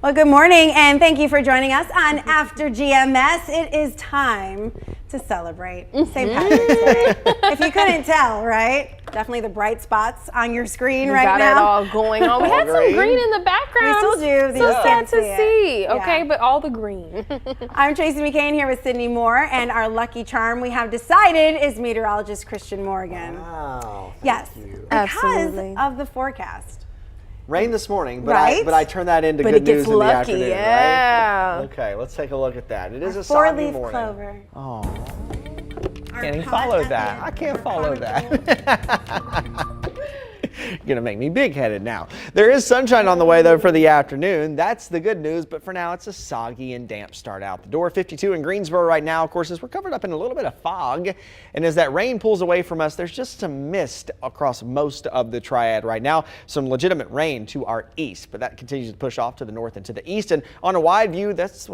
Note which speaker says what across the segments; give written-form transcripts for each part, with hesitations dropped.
Speaker 1: Well, good morning, and thank you for joining us on After GMS. It is time to celebrate St. Patrick's Day. If you couldn't tell, right? Definitely the bright spots on your screen right now.
Speaker 2: Got it all going on. We had some green in the background.
Speaker 1: We still do.
Speaker 2: So sad to see. Okay,
Speaker 1: Yeah.
Speaker 2: but all the green.
Speaker 1: I'm Tracy McCain here with Sydney Moore, and our lucky charm we have decided is meteorologist Christian Morgan.
Speaker 3: Wow.
Speaker 1: Yes,
Speaker 3: You.
Speaker 1: because of the forecast.
Speaker 3: Rain this morning, but
Speaker 1: Right.
Speaker 3: I turn that into
Speaker 2: But
Speaker 3: good
Speaker 2: it gets
Speaker 3: news in the
Speaker 2: lucky,
Speaker 3: afternoon,
Speaker 2: yeah.
Speaker 3: right? Okay, let's take a look at that. It is a soggy
Speaker 1: Four-leaf
Speaker 3: morning.
Speaker 1: clover.
Speaker 3: Oh,
Speaker 1: Our
Speaker 3: can't even
Speaker 1: pot
Speaker 3: follow
Speaker 1: at
Speaker 3: that.
Speaker 1: the
Speaker 3: I can't follow
Speaker 1: conical.
Speaker 3: that. Gonna make me big-headed now. There is sunshine on the way though for the afternoon. That's the good news, but for now it's a soggy and damp start out the door. 52 in Greensboro right now, of course, as we're covered up in a little bit of fog. And as that rain pulls away from us, there's just some mist across most of the triad right now. Some legitimate rain to our east, but that continues to push off to the north and to the east. And on a wide view, that's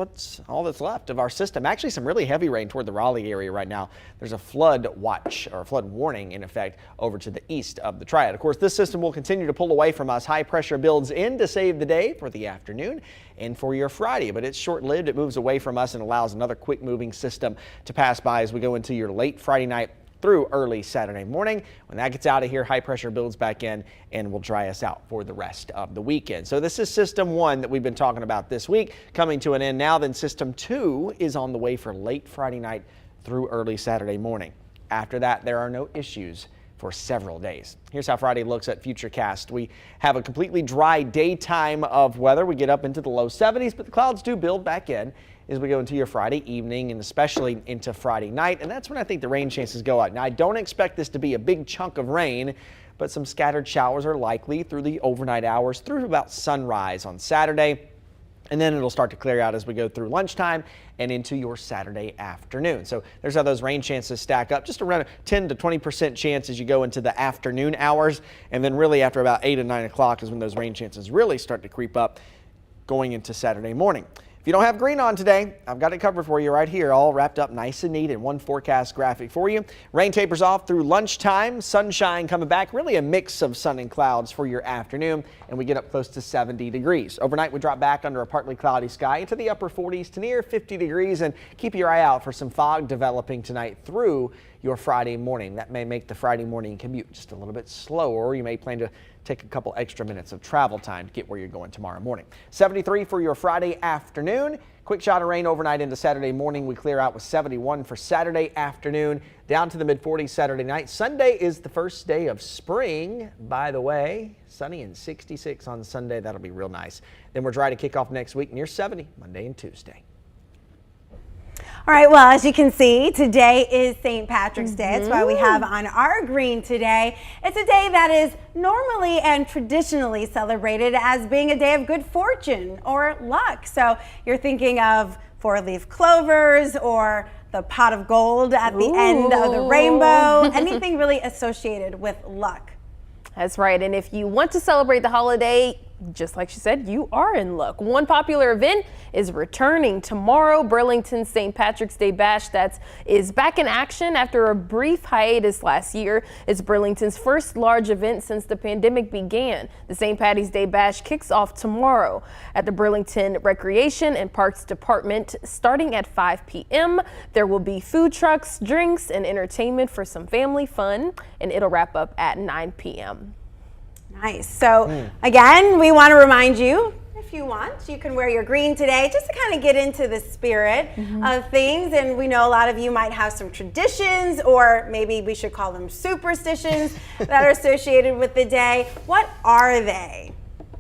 Speaker 3: all that's left of our system. Actually, some really heavy rain toward the Raleigh area right now. There's a flood watch or flood warning in effect over to the east of the triad. Of course, this system will continue to pull away from us. High pressure builds in to save the day for the afternoon and for your Friday, but it's short-lived. It moves away from us and allows another quick moving system to pass by as we go into your late Friday night through early Saturday morning. When that gets out of here, high pressure builds back in and will dry us out for the rest of the weekend. So this is system 1 that we've been talking about this week, coming to an end now. Then system 2 is on the way for late Friday night through early Saturday morning. After that, there are no issues for several days. Here's how Friday looks at Futurecast. We have a completely dry daytime of weather. We get up into the low 70s, but the clouds do build back in as we go into your Friday evening and especially into Friday night. And that's when I think the rain chances go out. Now, I don't expect this to be a big chunk of rain, but some scattered showers are likely through the overnight hours through about sunrise on Saturday. And then it'll start to clear out as we go through lunchtime and into your Saturday afternoon. So there's how those rain chances stack up. Just around a 10 to 20% chance as you go into the afternoon hours. And then really after about 8 and 9 o'clock is when those rain chances really start to creep up going into Saturday morning. If you don't have green on today, I've got it covered for you right here, all wrapped up nice and neat in one forecast graphic for you. Rain tapers off through lunchtime, sunshine coming back, really a mix of sun and clouds for your afternoon, and we get up close to 70 degrees. Overnight, we drop back under a partly cloudy sky into the upper 40s to near 50 degrees, and keep your eye out for some fog developing tonight through your Friday morning. That may make the Friday morning commute just a little bit slower. You may plan to take a couple extra minutes of travel time to get where you're going tomorrow morning. 73 for your Friday afternoon. Quick shot of rain overnight into Saturday morning. We clear out with 71 for Saturday afternoon, down to the mid-40s Saturday night. Sunday is the first day of spring, by the way. Sunny and 66 on Sunday. That'll be real nice. Then we're dry to kick off next week near 70 Monday and Tuesday.
Speaker 1: All right, well, as you can see, today is St. Patrick's Day. That's why we have on our green today. It's a day that is normally and traditionally celebrated as being a day of good fortune or luck. So you're thinking of four-leaf clovers or the pot of gold at the end of the rainbow, anything really associated with luck.
Speaker 2: That's right. And if you want to celebrate the holiday, just like she said, you are in luck. One popular event is returning tomorrow. Burlington's St. Patrick's Day Bash is back in action after a brief hiatus last year. It's Burlington's first large event since the pandemic began. The St. Patty's Day Bash kicks off tomorrow at the Burlington Recreation and Parks Department starting at 5 p.m. There will be food trucks, drinks, and entertainment for some family fun, and it'll wrap up at 9 p.m.
Speaker 1: Nice. So again, we want to remind you, if you want, you can wear your green today just to kind of get into the spirit of things. And we know a lot of you might have some traditions, or maybe we should call them superstitions that are associated with the day. What are they?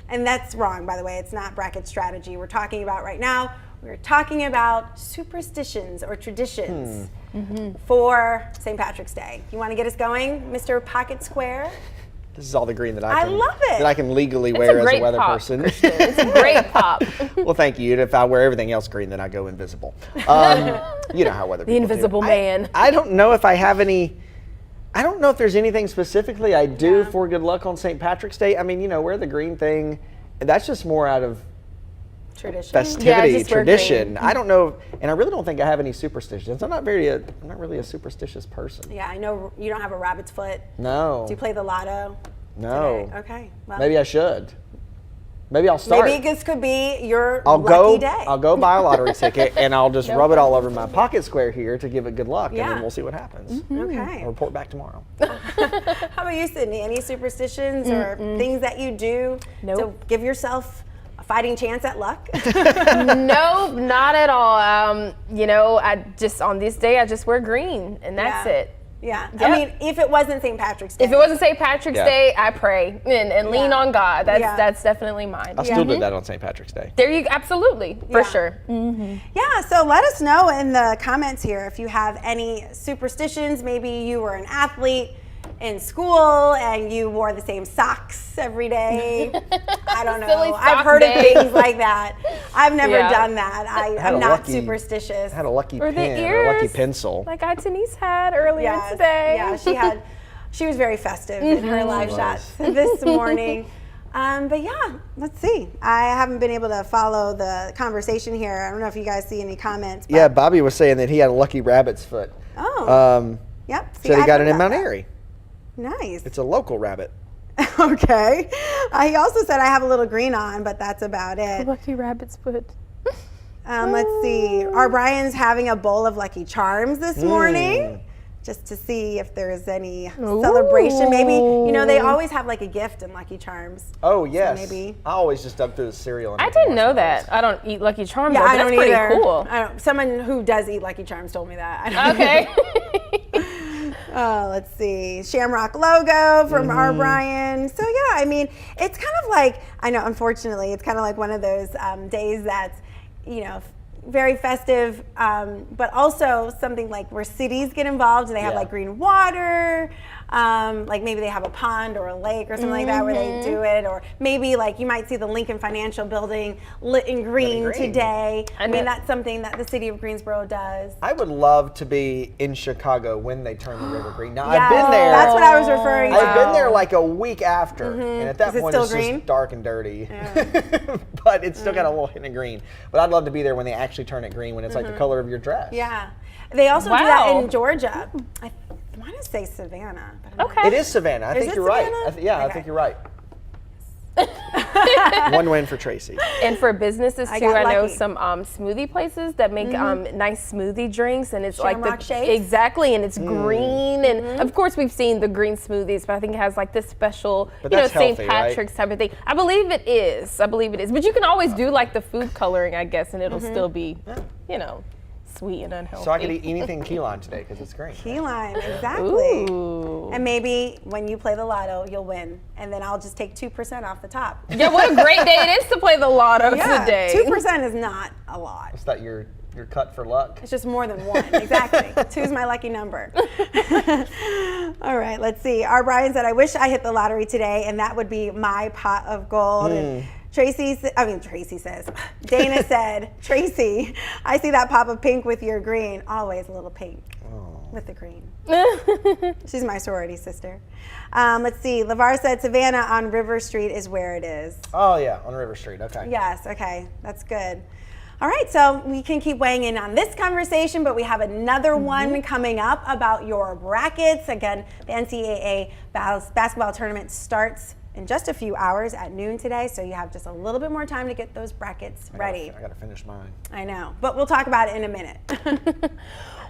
Speaker 1: And that's wrong, by the way. It's not bracket strategy we're talking about right now. We're talking about superstitions or traditions for St. Patrick's Day. You want to get us going, Mr. Pocket Square?
Speaker 3: This is all the green that I
Speaker 1: love it.
Speaker 3: that I can legally wear as a weather person.
Speaker 2: It's a great pop.
Speaker 3: Well, thank you. And if I wear everything else green, then I go invisible. You know how weather people
Speaker 2: The invisible
Speaker 3: do.
Speaker 2: man.
Speaker 3: I don't know if I have any. I don't know if there's anything specifically I do for good luck on St. Patrick's Day. I mean, you know, wear the green thing. That's just more out of
Speaker 1: Tradition.
Speaker 3: festivity,
Speaker 2: just wear
Speaker 3: tradition.
Speaker 2: green.
Speaker 3: I don't know, and I really don't think I have any superstitions. I'm not really a superstitious person.
Speaker 1: Yeah, I know you don't have a rabbit's foot.
Speaker 3: No.
Speaker 1: Do you play the lotto?
Speaker 3: No.
Speaker 1: Today? Okay. Well,
Speaker 3: Maybe I should. Maybe I'll start.
Speaker 1: Maybe this could be your lucky day.
Speaker 3: I'll go buy a lottery ticket and I'll just rub it all over my pocket square here to give it good luck, and then we'll see what happens.
Speaker 1: Okay.
Speaker 3: I'll report back tomorrow.
Speaker 1: How about you, Sydney? Any superstitions or things that you do to give yourself a fighting chance at luck?
Speaker 2: No, not at all. You know, on this day I just wear green, and that's it.
Speaker 1: Yeah. I mean, if it wasn't St. Patrick's Day.
Speaker 2: If it wasn't St. Patrick's Day, I pray and lean on God. That's definitely mine.
Speaker 3: I'll still do that on St. Patrick's Day.
Speaker 2: There you absolutely, for sure.
Speaker 1: Yeah, so let us know in the comments here if you have any superstitions. Maybe you were an athlete in school and you wore the same socks every day. I don't know. I've heard of things like that. I've never done that. I'm not superstitious.
Speaker 3: Had a lucky
Speaker 2: Or the
Speaker 3: pen or a
Speaker 2: ears,
Speaker 3: lucky pencil.
Speaker 2: like Denise had earlier today.
Speaker 1: Yeah, she was very festive in her live shots this morning. But yeah, let's see. I haven't been able to follow the conversation here. I don't know if you guys see any comments.
Speaker 3: Yeah, Bobby was saying that he had a lucky rabbit's foot.
Speaker 1: Oh. Yep.
Speaker 3: Said he got it in Mount Airy.
Speaker 1: Nice.
Speaker 3: It's a local rabbit.
Speaker 1: Okay. He also said I have a little green on, but that's about it.
Speaker 2: Lucky rabbit's foot.
Speaker 1: Let's see. Our Brian's having a bowl of Lucky Charms this morning, just to see if there's any celebration. Maybe, they always have like a gift in Lucky Charms.
Speaker 3: Oh, yes.
Speaker 1: So maybe.
Speaker 3: I always just dug through the cereal. And
Speaker 2: I didn't know that. I don't eat Lucky Charms.
Speaker 1: Yeah,
Speaker 2: though,
Speaker 1: I don't
Speaker 2: that's
Speaker 1: either.
Speaker 2: Pretty cool.
Speaker 1: Someone who does eat Lucky Charms told me that. I don't
Speaker 2: Okay.
Speaker 1: Let's see. Shamrock logo from our Brian. So yeah, I mean, it's kind of like, I know, unfortunately, it's kind of like one of those days that's, very festive, but also something like where cities get involved and they have like green water, like maybe they have a pond or a lake or something like that where they do it, or maybe like you might see the Lincoln Financial Building lit in green today. I mean, that's something that the city of Greensboro does.
Speaker 3: I would love to be in Chicago when they turn the river green. Now, I've been there.
Speaker 1: That's what I was referring to.
Speaker 3: I've been there like a week after, and at that point it's just dark and dirty. But it's still got a little hint of green. But I'd love to be there when they actually turn it green, when it's like the color of your dress.
Speaker 1: Yeah. They also do that in Georgia. I want to say Savannah. But
Speaker 2: Okay.
Speaker 3: It is Savannah. I think you're right. I think you're right. One win for Tracy.
Speaker 2: And for businesses too, I know some smoothie places that make nice smoothie drinks, and it's
Speaker 1: Shamrock
Speaker 2: like
Speaker 1: shakes.
Speaker 2: Exactly, and it's green, and of course we've seen the green smoothies, but I think it has like this special, St. Patrick's type of thing. I believe it is, but you can always do like the food coloring, I guess, and it'll still be, sweet and unhealthy.
Speaker 3: So I could eat anything key lime today because it's green.
Speaker 1: Key lime, exactly.
Speaker 2: Ooh.
Speaker 1: And maybe when you play the lotto, you'll win. And then I'll just take 2% off the top.
Speaker 2: Yeah, what a great day it is to play the lotto today.
Speaker 1: 2% is not a lot.
Speaker 3: Is that your cut for luck?
Speaker 1: It's just more than one, exactly. 2's my lucky number. All right, let's see. Our Brian said, I wish I hit the lottery today, and that would be my pot of gold. And Tracy says, Dana said, Tracy, I see that pop of pink with your green. Always a little pink with the green. She's my sorority sister. Let's see. LeVar said Savannah on River Street is where it is.
Speaker 3: Oh, yeah, on River Street. Okay.
Speaker 1: Yes, okay. That's good. All right, so we can keep weighing in on this conversation, but we have another one coming up about your brackets. Again, the NCAA basketball tournament starts in just a few hours at noon today, so you have just a little bit more time to get those brackets ready.
Speaker 3: I gotta finish mine.
Speaker 1: I know, but we'll talk about it in a minute.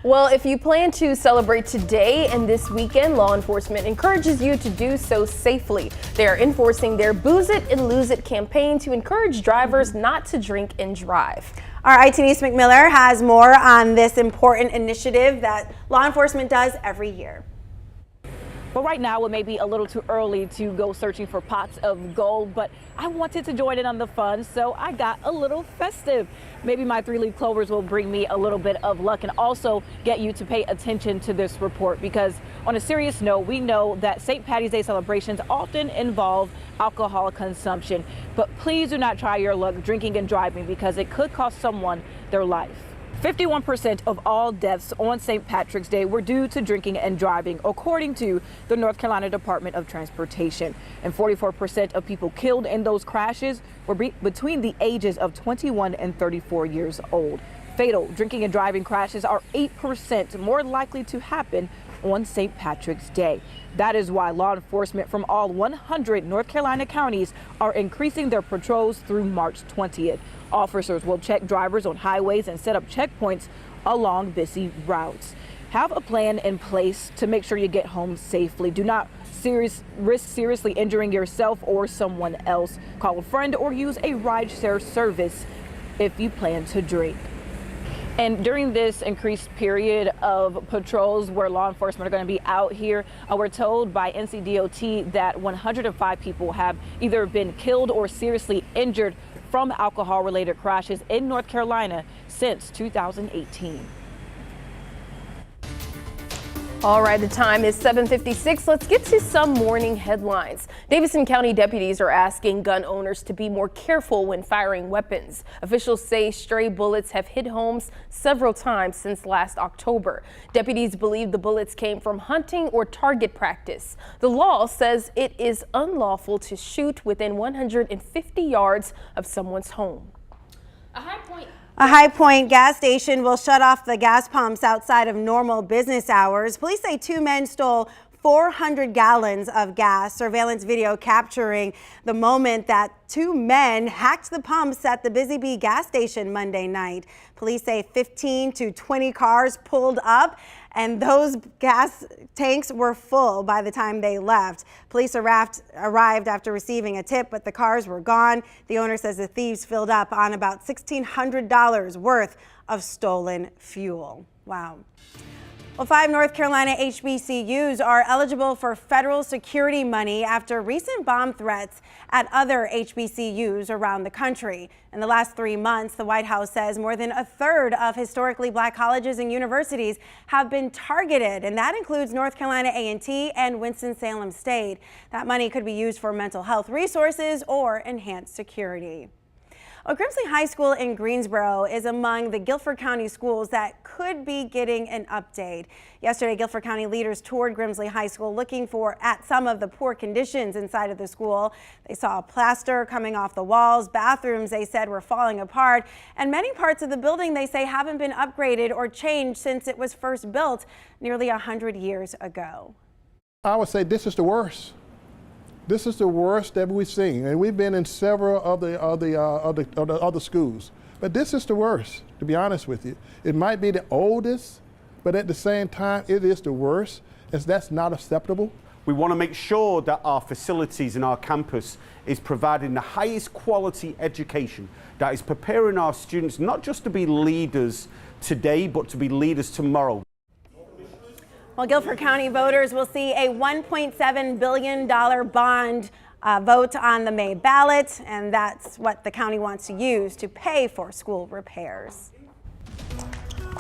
Speaker 2: Well, if you plan to celebrate today and this weekend, law enforcement encourages you to do so safely. They are enforcing their Booze It and Lose It campaign to encourage drivers not to drink and drive.
Speaker 1: Our ITN's McMiller has more on this important initiative that law enforcement does every year.
Speaker 4: But right now, it may be a little too early to go searching for pots of gold, but I wanted to join in on the fun, so I got a little festive. Maybe my 3-leaf clovers will bring me a little bit of luck and also get you to pay attention to this report, because on a serious note, we know that St. Patty's Day celebrations often involve alcohol consumption, but please do not try your luck drinking and driving, because it could cost someone their life. 51% of all deaths on St. Patrick's Day were due to drinking and driving, according to the North Carolina Department of Transportation. And 44% of people killed in those crashes were between the ages of 21 and 34 years old. Fatal drinking and driving crashes are 8% more likely to happen on St. Patrick's Day. That is why law enforcement from all 100 North Carolina counties are increasing their patrols through March 20th. Officers will check drivers on highways and set up checkpoints along busy routes. Have a plan in place to make sure you get home safely. Do not risk seriously injuring yourself or someone else. Call a friend or use a rideshare service if you plan to drink. And during this increased period of patrols where law enforcement are going to be out here, we're told by NCDOT that 105 people have either been killed or seriously injured from alcohol-related crashes in North Carolina since 2018.
Speaker 2: All right, the time is 7:56. Let's get to some morning headlines. Davidson County deputies are asking gun owners to be more careful when firing weapons. Officials say stray bullets have hit homes several times since last October. Deputies believe the bullets came from hunting or target practice. The law says it is unlawful to shoot within 150 yards of someone's home.
Speaker 1: A High Point gas station will shut off the gas pumps outside of normal business hours. Police say 2 men stole 400 gallons of gas. Surveillance video capturing the moment that 2 men hacked the pumps at the Busy Bee gas station Monday night. Police say 15 to 20 cars pulled up and those gas tanks were full by the time they left. Police arrived after receiving a tip, but the cars were gone. The owner says the thieves filled up on about $1,600 worth of stolen fuel. Wow. Well, 5 North Carolina HBCUs are eligible for federal security money after recent bomb threats at other HBCUs around the country. In the last 3 months, the White House says more than a third of historically black colleges and universities have been targeted, and that includes North Carolina A&T and Winston-Salem State. That money could be used for mental health resources or enhanced security. Well, Grimsley High School in Greensboro is among the Guilford County schools that could be getting an update. Yesterday, Guilford County leaders toured Grimsley High School looking at some of the poor conditions inside of the school. They saw plaster coming off the walls, bathrooms they said were falling apart, and many parts of the building they say haven't been upgraded or changed since it was first built nearly 100 years ago.
Speaker 5: I would say this is the worst. This is the worst that we've seen, and we've been in several of the other schools. But this is the worst, to be honest with you. It might be the oldest, but at the same time, it is the worst, and that's not acceptable.
Speaker 6: We want to make sure that our facilities and our campus is providing the highest quality education that is preparing our students not just to be leaders today, but to be leaders tomorrow.
Speaker 1: Well, Guilford County voters will see a $1.7 billion bond vote on the May ballot, and that's what the county wants to use to pay for school repairs.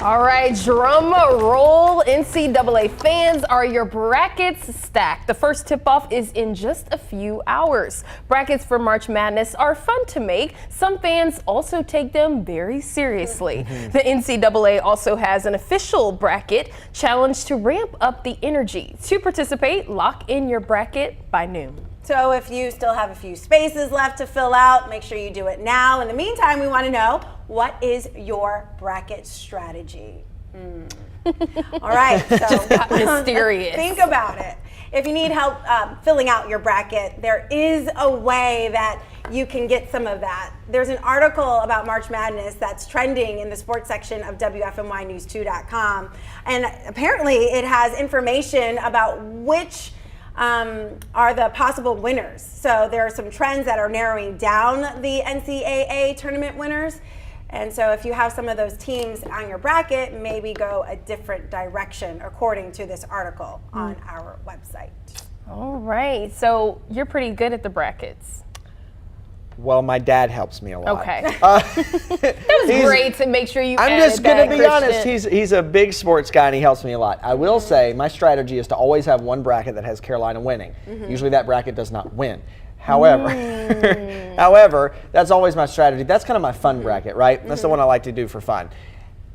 Speaker 2: All right, drum roll. NCAA fans, are your brackets stacked? The first tip-off is in just a few hours. Brackets for March Madness are fun to make. Some fans also take them very seriously. The NCAA also has an official bracket challenge to ramp up the energy. To participate, lock in your bracket by noon.
Speaker 1: So if you still have a few spaces left to fill out, make sure you do it now. In the meantime, we want to know, what is your bracket strategy? All right, so
Speaker 2: mysterious.
Speaker 1: Think about it. If you need help filling out your bracket, there is a way that you can get some of that. There's an article about March Madness that's trending in the sports section of WFNYnews2.com. And apparently it has information about which are the possible winners. So there are some trends that are narrowing down the NCAA tournament winners. And so if you have some of those teams on your bracket, maybe go a different direction, according to this article on our website.
Speaker 2: All right, so you're pretty good at the brackets.
Speaker 3: Well, my dad helps me a lot.
Speaker 2: Okay. It was great to make sure you
Speaker 3: I'm
Speaker 2: added
Speaker 3: just going to be
Speaker 2: Christian.
Speaker 3: honest. He's a big sports guy and he helps me a lot. I will say my strategy is to always have one bracket that has Carolina winning. Usually that bracket does not win. However, that's always my strategy. That's kind of my fun bracket, right? That's the one I like to do for fun.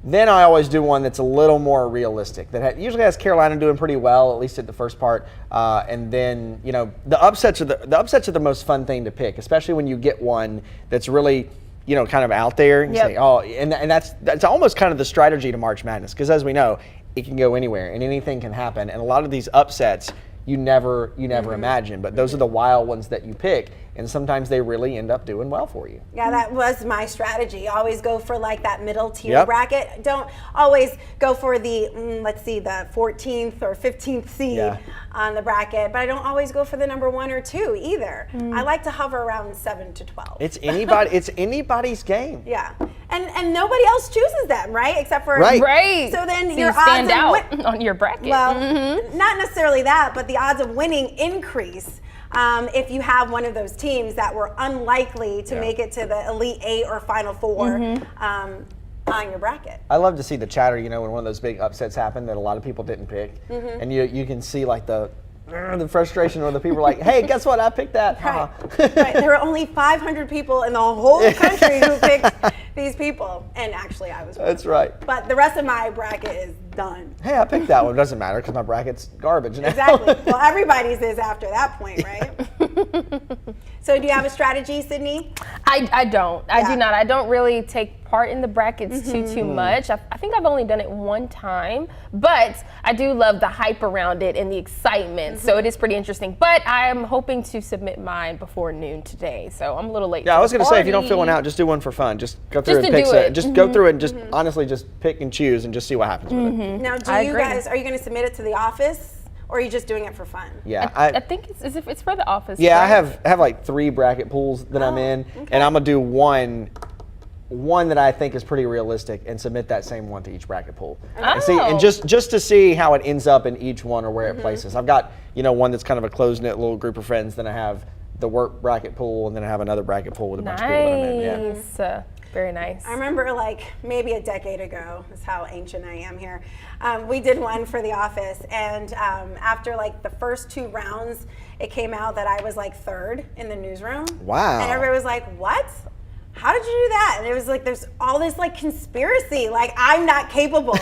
Speaker 3: Then I always do one that's a little more realistic, that usually has Carolina doing pretty well, at least at the first part. And then, you know, the upsets are the most fun thing to pick, especially when you get one that's really kind of out there and
Speaker 2: Yep.
Speaker 3: say, oh, and that's almost kind of the strategy to March Madness, because as we know, it can go anywhere and anything can happen. And a lot of these upsets you never imagine, but those are the wild ones that you pick, and sometimes they really end up doing well for you.
Speaker 1: Yeah, that was my strategy. Always go for like that middle tier
Speaker 3: Yep.
Speaker 1: bracket. Don't always go for the, the 14th or 15th seed
Speaker 3: Yeah.
Speaker 1: on the bracket, but I don't always go for the number 1 or 2 either. I like to hover around 7 to 12.
Speaker 3: It's anybody's game.
Speaker 1: Yeah, and nobody else chooses them, right? Except for
Speaker 2: Right.
Speaker 1: So then
Speaker 2: So
Speaker 1: your
Speaker 2: you stand
Speaker 1: odds of
Speaker 2: out on your bracket.
Speaker 1: well, not necessarily that, but the odds of winning increase if you have one of those teams that were unlikely to make it to the Elite 8 or Final 4 on your bracket.
Speaker 3: I love to see the chatter, when one of those big upsets happen that a lot of people didn't pick, and you can see like the frustration, or the people are like, hey, guess what? I picked that.
Speaker 1: Right. Right. There were only 500 people in the whole country who picked these people, and actually I was one.
Speaker 3: That's right.
Speaker 1: But the rest of my bracket is done.
Speaker 3: Hey, I picked that one. It doesn't matter because my bracket's garbage now.
Speaker 1: Exactly. Well, everybody's is after that point, right? So do you have a strategy, Sydney?
Speaker 2: I don't. I
Speaker 1: Yeah.
Speaker 2: do not. I don't really take part in the brackets too much. I think I've only done it one time, but I do love the hype around it and the excitement. So it is pretty interesting. But I am hoping to submit mine before noon today, so I'm a little late.
Speaker 3: Yeah,
Speaker 2: to
Speaker 3: I was
Speaker 2: the
Speaker 3: going to say, if you don't fill
Speaker 2: party.
Speaker 3: one out, just do one for fun. Just go through
Speaker 2: Just
Speaker 3: and
Speaker 2: to
Speaker 3: pick
Speaker 2: do
Speaker 3: some.
Speaker 2: it.
Speaker 3: Just go through and just honestly just pick and choose and just see what happens with it.
Speaker 1: Now, do
Speaker 2: I
Speaker 1: you
Speaker 2: agree.
Speaker 1: guys, are you going to submit it to the office, or are you just doing it for fun?
Speaker 3: Yeah,
Speaker 2: I think it's for the office.
Speaker 3: Yeah, I
Speaker 2: right?
Speaker 3: have like 3 bracket pools that I'm in, and I'm gonna do one that I think is pretty realistic and submit that same one to each bracket pool. And see, and just to see how it ends up in each one or where it places. I've got one that's kind of a close knit little group of friends. Then I have the work bracket pool, and then I have another bracket pool with a bunch of people that I'm in. Yeah.
Speaker 2: Nice. Very nice.
Speaker 1: I remember like maybe a decade ago, that's how ancient I am here, we did one for the office, and after like the first 2 rounds, it came out that I was like 3rd in the newsroom.
Speaker 3: Wow.
Speaker 1: And everybody was like, what? How did you do that? And it was like, there's all this like conspiracy, like I'm not capable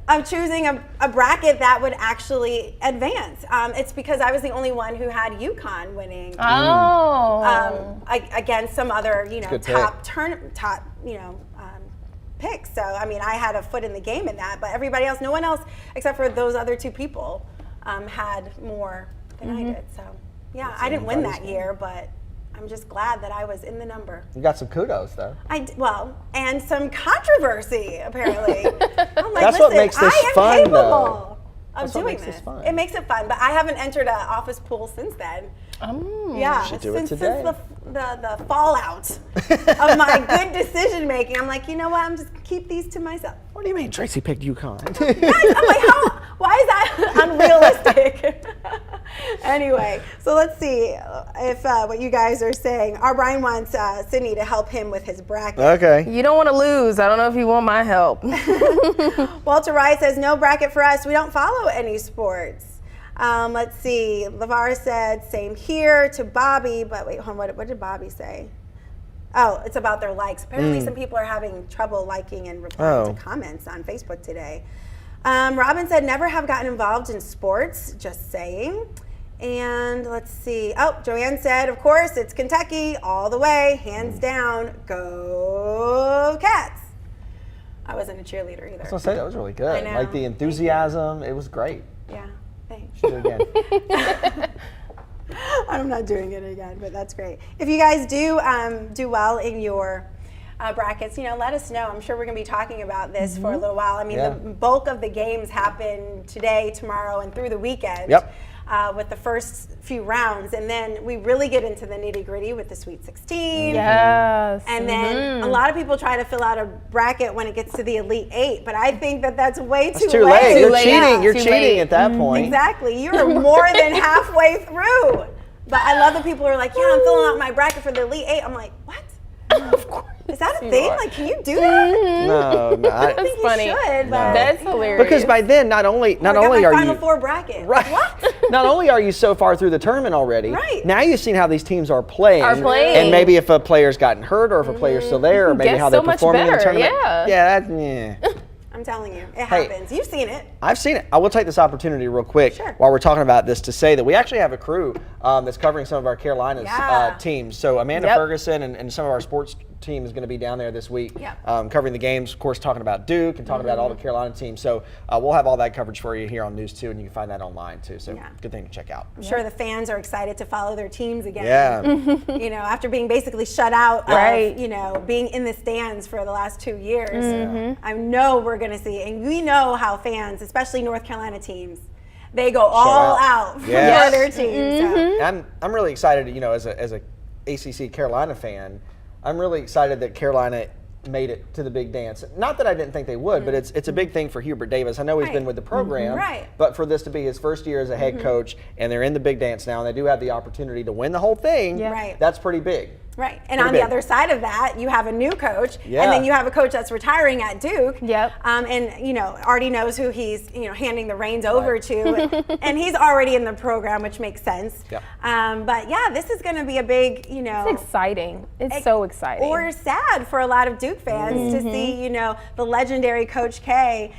Speaker 1: of choosing a bracket that would actually advance. It's because I was the only one who had UConn winning. Against some other,
Speaker 3: good
Speaker 1: top picks. So I mean, I had a foot in the game in that, but everybody else, no one else except for those other 2 people, had more than I did. So yeah, I didn't win that year, but I'm just glad that I was in the number.
Speaker 3: You got some kudos though.
Speaker 1: And some controversy apparently. I'm like,
Speaker 3: That's what
Speaker 1: listen,
Speaker 3: makes this
Speaker 1: I am
Speaker 3: fun,
Speaker 1: capable
Speaker 3: though.
Speaker 1: of
Speaker 3: That's what
Speaker 1: doing
Speaker 3: makes this
Speaker 1: this.
Speaker 3: fun.
Speaker 1: It makes it fun, but I haven't entered an office pool since then. Yeah,
Speaker 3: should do it
Speaker 1: since
Speaker 3: today.
Speaker 1: the fallout of my good decision making, I'm like, you know what? I'm just keep these to myself.
Speaker 3: What do you mean Tracy picked UConn?
Speaker 1: I'm like, why is that unrealistic? Anyway, so let's see if what you guys are saying. Our Brian wants Sydney to help him with his bracket.
Speaker 3: Okay.
Speaker 2: You don't want to lose. I don't know if you want my help.
Speaker 1: Walter Wright says, no bracket for us. We don't follow any sports. Let's see. LeVar said, same here to Bobby. But wait, hold on. What did Bobby say? Oh, it's about their likes. Apparently some people are having trouble liking and replying to comments on Facebook today. Robin said, never have gotten involved in sports. Just saying. And let's see. Oh, Joanne said, of course, it's Kentucky all the way, hands down. Go Cats. I wasn't a cheerleader either.
Speaker 3: I was gonna say that was really good.
Speaker 1: I know.
Speaker 3: Like the enthusiasm, it was great.
Speaker 1: Yeah, thanks.
Speaker 3: Should do it again.
Speaker 1: I'm not doing it again, but that's great. If you guys do do well in your brackets, let us know. I'm sure we're going to be talking about this for a little while. I mean,
Speaker 3: Yeah.
Speaker 1: the bulk of the games happen today, tomorrow, and through the weekend.
Speaker 3: Yep.
Speaker 1: With the first few rounds, and then we really get into the nitty-gritty with the Sweet 16.
Speaker 2: Yes.
Speaker 1: And then a lot of people try to fill out a bracket when it gets to the Elite 8, but I think that that's way
Speaker 3: It's
Speaker 1: too
Speaker 3: too late.
Speaker 2: Too
Speaker 3: You're
Speaker 2: late.
Speaker 3: cheating.
Speaker 2: Yeah.
Speaker 3: You're
Speaker 2: Too
Speaker 3: cheating
Speaker 2: late.
Speaker 3: at that point.
Speaker 1: Exactly. You're more than halfway through. But I love that people are like, yeah, I'm filling out my bracket for the Elite 8. I'm like, what?
Speaker 2: Of course.
Speaker 1: Is that a
Speaker 2: you
Speaker 1: thing?
Speaker 2: are.
Speaker 1: Like, can you do that?
Speaker 3: No, no.
Speaker 1: I think
Speaker 2: funny.
Speaker 1: you should, but
Speaker 2: That's hilarious.
Speaker 3: Because by then, not only
Speaker 1: I got
Speaker 3: are
Speaker 1: my Final
Speaker 3: you
Speaker 1: Four bracket.
Speaker 3: right,
Speaker 1: What?
Speaker 3: not only are you so far through the tournament already,
Speaker 1: Right.
Speaker 3: now you've seen how these teams are playing, and maybe if a player's gotten hurt or if a player's still there, or maybe
Speaker 2: Gets
Speaker 3: how
Speaker 2: so
Speaker 3: they're
Speaker 2: much
Speaker 3: performing in the
Speaker 2: better,
Speaker 3: tournament.
Speaker 2: yeah.
Speaker 3: Yeah.
Speaker 1: I'm telling you, it
Speaker 3: Hey.
Speaker 1: happens. You've seen it.
Speaker 3: I've seen it. I will take this opportunity real quick
Speaker 1: Sure.
Speaker 3: while we're talking about this to say that we actually have a crew that's covering some of our Carolinas
Speaker 1: Yeah.
Speaker 3: teams. So Amanda
Speaker 2: Yep.
Speaker 3: Ferguson and some of our sports team is going to be down there this week,
Speaker 1: Yeah.
Speaker 3: covering the games, of course, talking about Duke and talking about all the Carolina teams. So we'll have all that coverage for you here on News 2, and you can find that online too. So good thing to check out.
Speaker 1: I'm sure the fans are excited to follow their teams again.
Speaker 3: Yeah.
Speaker 1: You know, after being basically shut out
Speaker 2: Right.
Speaker 1: of, you know, being in the stands for the last 2 years. I know we're going to see, and we know how fans, especially North Carolina teams, they go all out for
Speaker 3: Yes.
Speaker 1: their team. So.
Speaker 3: I'm really excited, you know, as a ACC Carolina fan, I'm really excited that Carolina made it to the big dance. Not that I didn't think they would, but it's a big thing for Hubert Davis. I know he's been with the program, but for this to be his first year as a head coach, and they're in the big dance now, and they do have the opportunity to win the whole thing, that's pretty big.
Speaker 1: Right, and on the other side of that, you have a new coach, and then you have a coach that's retiring at Duke. And you know, already knows who he's handing the reins over to, and he's already in the program, which makes sense. But yeah, this is going to be a big,
Speaker 2: It's exciting. It's so exciting.
Speaker 1: Or sad for a lot of Duke fans to see, the legendary Coach K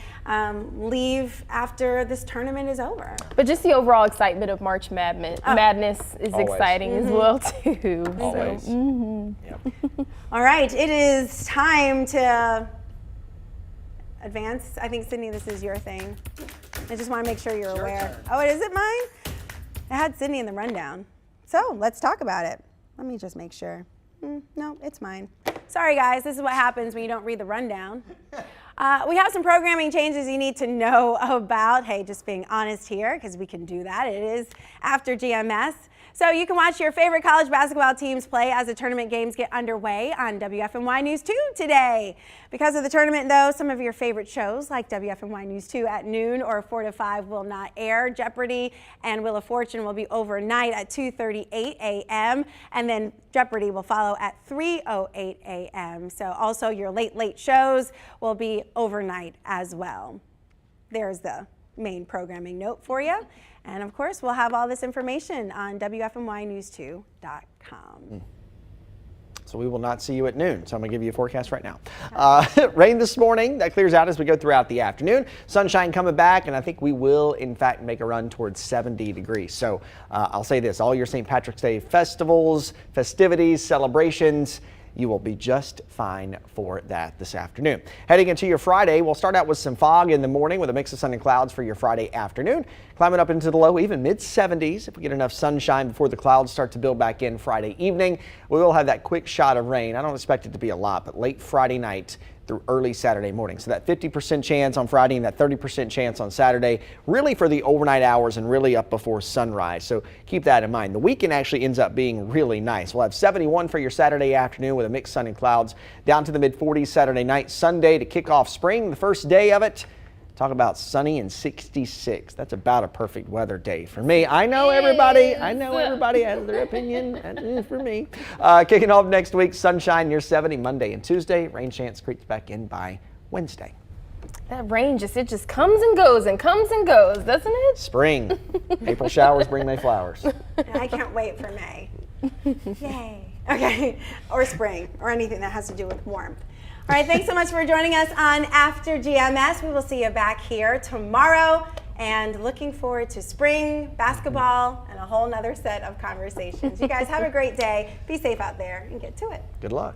Speaker 1: leave after this tournament is over.
Speaker 2: But just the overall excitement of March Madness is exciting as well too.
Speaker 3: Always.
Speaker 2: So,
Speaker 1: All right, it is time to advance. I think, Sydney, this is your thing. I just want to make sure you're aware. Oh, is it mine? I had Sydney in the rundown. So let's talk about it. Let me just make sure. No, it's mine. Sorry, guys. This is what happens when you don't read the rundown. We have some programming changes you need to know about. Hey, just being honest here, because we can do that. It is after GMS. So you can watch your favorite college basketball teams play as the tournament games get underway on WFNY News 2 today. Because of the tournament, though, some of your favorite shows like WFNY News 2 at noon or 4 to 5 will not air. Jeopardy and Wheel of Fortune will be overnight at 2:38 a.m. and then Jeopardy will follow at 3:08 a.m. So also your late shows will be overnight as well. There's the main programming note for you. And of course, we'll have all this information on WFNYnews2.com.
Speaker 3: So we will not see you at noon. So I'm going to give you a forecast right now. Rain this morning. That clears out as we go throughout the afternoon. Sunshine coming back, and I think we will, in fact, make a run towards 70 degrees. So I'll say this, all your St. Patrick's Day festivals, festivities, celebrations, you will be just fine for that this afternoon. Heading into your Friday, we'll start out with some fog in the morning with a mix of sun and clouds for your Friday afternoon. Climbing up into the low, even mid-70s if we get enough sunshine before the clouds start to build back in Friday evening. We will have that quick shot of rain. I don't expect it to be a lot, but late Friday night through early Saturday morning. So that 50% chance on Friday and that 30% chance on Saturday, really for the overnight hours and really up before sunrise. So keep that in mind. The weekend actually ends up being really nice. We'll have 71 for your Saturday afternoon with a mixed sun and clouds, down to the mid-40s Saturday night. Sunday to kick off spring, the first day of it. Talk about sunny and 66. That's about a perfect weather day for me. I know everybody has their opinion. That is for me. Kicking off next week, sunshine near 70 Monday and Tuesday. Rain chance creeps back in by Wednesday.
Speaker 2: that rain it just comes and goes, doesn't it?
Speaker 3: Spring. April showers bring May flowers.
Speaker 1: I can't wait for May. Yay. Okay. Or spring, or anything that has to do with warmth. All right, thanks so much for joining us on After GMS. We will see you back here tomorrow, and looking forward to spring basketball and a whole nother set of conversations. You guys have a great day. Be safe out there and get to it.
Speaker 3: Good luck.